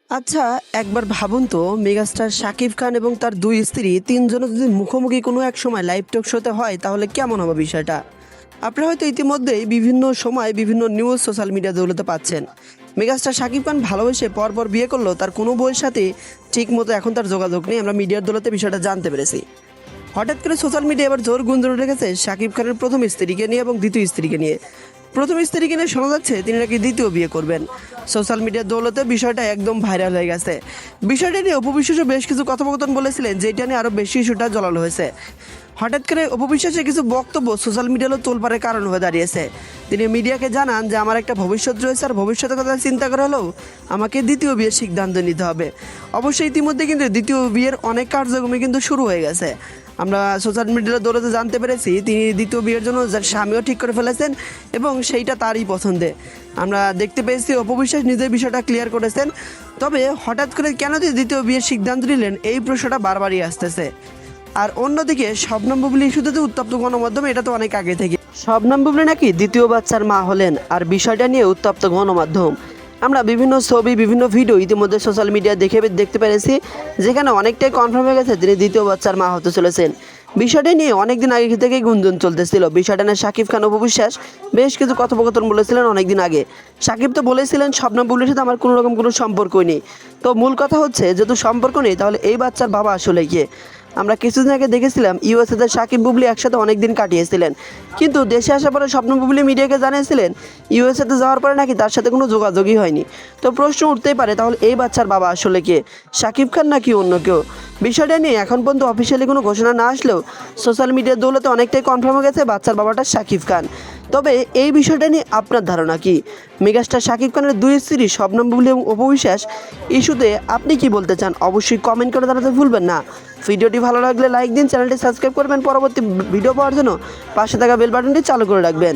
আচ্ছা, একবার ভাবুন তো মেগাস্টার শাকিব খান এবং তার দুই স্ত্রী তিনজনে যদি মুখোমুখি কোনো এক সময় লাইভ টক শোতে হয় তাহলে কেমন হবে বিষয়টা। আপনারা হয়তো ইতিমধ্যেই বিভিন্ন সময় বিভিন্ন নিউজ সোশ্যাল মিডিয়া দৌলতে পাচ্ছেন। মেগাস্টার শাকিব খান ভালোবেসে পরপর বিয়ে করলেও তার কোনো বউয়ের সাথে ঠিক মতো এখন তার যোগাযোগ নেই, আমরা মিডিয়ার দৌলতে বিষয়টা জানতে পেরেছি। হঠাৎ করে সোশ্যাল মিডিয়া এবার জোর গুঞ্জন রেখেছে শাকিব খানের প্রথম স্ত্রীকে নিয়ে এবং দ্বিতীয় স্ত্রীকে নিয়ে। প্রথম স্ত্রীকে নিয়ে শোনা যাচ্ছে তিনি নাকি দ্বিতীয় বিয়ে করবেন। সোশ্যাল মিডিয়ার দৌলতে বিষয়টা একদম ভাইরাল হয়ে গেছে। বিষয়টা নিয়ে অপু বিশ্বাসও বেশ কিছু কথোপকথন বলেছিলেন, যেটা নিয়ে আরও বেশি ইস্যুটা জলালো হয়েছে। হঠাৎ করে অপু বিশ্বাসের কিছু বক্তব্য সোশ্যাল মিডিয়ারও তোলপাড়ের কারণ হয়ে দাঁড়িয়েছে। তিনি মিডিয়াকে জানান যে আমার একটা ভবিষ্যৎ রয়েছে, আর ভবিষ্যতের কথা চিন্তা করা হলেও আমাকে দ্বিতীয় বিয়ের সিদ্ধান্ত নিতে হবে। অবশ্যই ইতিমধ্যে কিন্তু দ্বিতীয় বিয়ের অনেক কার্যক্রমই কিন্তু শুরু হয়ে গেছে। আমরা সোশ্যাল মিডিয়ার দৌলতে জানতে পেরেছি তিনি দ্বিতীয় বিয়ের জন্য যার স্বামীও ঠিক করে ফেলেছেন এবং সেইটা তারই পছন্দে। আমরা দেখতে পেয়েছি অপু বিশ্বাস নিজের বিষয়টা ক্লিয়ার করেছেন। তবে হঠাৎ করে কেন তিনি দ্বিতীয় বিয়ের সিদ্ধান্ত নিলেন এই প্রশ্নটা বারবারই আসতেছে। আর অন্যদিকে শবনম বুবলি ইস্যুতে উত্তপ্ত গণমাধ্যমে, এটা তো অনেক আগে থেকে শবনম বুবলি নাকি দ্বিতীয় বাচ্চার মা হলেন, আর বিষয়টা নিয়ে উত্তপ্ত গণমাধ্যম। আমরা বিভিন্ন ছবি বিভিন্ন ভিডিও ইতিমধ্যে সোশ্যাল মিডিয়া দেখতে পেরেছি, যেখানে অনেকটাই কনফার্ম হয়ে গেছে তিনি দ্বিতীয় বাচ্চার মা হতে চলেছেন। বিষয়টা নিয়ে অনেকদিন আগে থেকেই গুঞ্জন চলতেছিল। বিষয়টা নিয়ে শাকিব খান অপু বিশ্বাস বেশ কিছু কথোপকথন বলেছিলেন অনেকদিন আগে। শাকিব তো বলেছিলেন শবনম বুবলির সাথে আমার কোনো রকম কোনো সম্পর্কই নেই। তো মূল কথা হচ্ছে যেহেতু সম্পর্ক নেই, তাহলে এই বাচ্চার বাবা আসলে কে? আমরা কিছুদিন আগে দেখেছিলাম ইউএসএতে শাকিব বুবলি একসাথে অনেক দিন কাটিয়েছিলেন, কিন্তু দেশে আসার পরে শবনম বুবলি মিডিয়াকে জানিয়েছিলেন ইউএসএতে যাওয়ার পরে নাকি তার সাথে কোনো যোগাযোগই হয়নি। তো প্রশ্ন উঠতেই পারে তাহলে এই বাচ্চার বাবা আসলে কে, শাকিব খান নাকি অন্য কেউ? বিষয়টা নিয়ে এখন পর্যন্ত অফিসিয়ালি কোনো ঘোষণা না আসলেও সোশ্যাল মিডিয়ার দৌলতে অনেকটাই কনফার্ম হয়ে গেছে বাচ্চার বাবাটা শাকিব খান। তবে এই বিষয়টা নিয়ে আপনার ধারণা কি? মেগাস্টার শাকিব খানের দুই স্ত্রী শবনম বুবলি এবং অপু বিশ্বাস ইস্যুতে আপনি কি বলতে চান অবশ্যই কমেন্ট করে জানাতে ভুলবেন না। ভিডিওটি ভালো লাগলে লাইক দিন, চ্যানেলটি সাবস্ক্রাইব করবেন, পরবর্তী ভিডিও পাওয়ার জন্য পাশে থাকা বেল বাটনটি চালু করে রাখবেন।